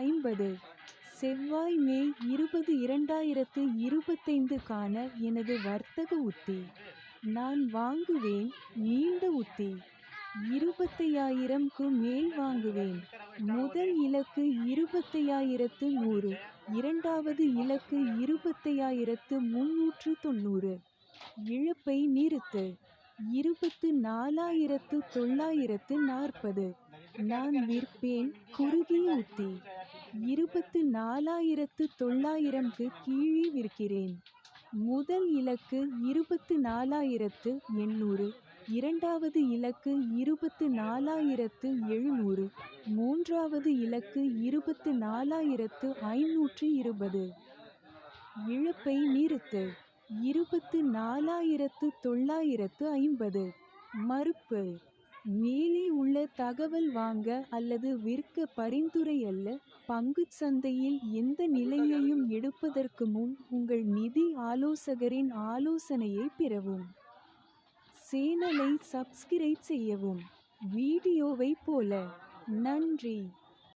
50. செவ்வாய் மே 20 2025க்கான எனது வர்த்தக உத்தி. நான் வாங்குவேன். நீண்ட உத்தி. 25,000க்கு மேல் வாங்குவேன். முதல் இலக்கு 25,100. இரண்டாவது இலக்கு 25,390. இழப்பை நிறுத்து. 24,940. நான் விற்பேன். குறுகிய உத்தி. 24,900க்கு கீழே விற்கிறேன். முதல் இலக்கு 24,800. இரண்டாவது இலக்கு 24,700. மூன்றாவது இலக்கு 24,520. இழப்பை நிறுத்து. 24,950. மறுப்பு. மேலே உள்ள தகவல் வாங்க அல்லது விற்க பரிந்துரை அல்ல. பங்குச் சந்தையில் எந்த நிலையையும் எடுப்பதற்கு முன் உங்கள் நிதி ஆலோசகரின் ஆலோசனையை பெறவும். சேனலை சப்ஸ்கிரைப் செய்யவும். வீடியோவை போல. நன்றி.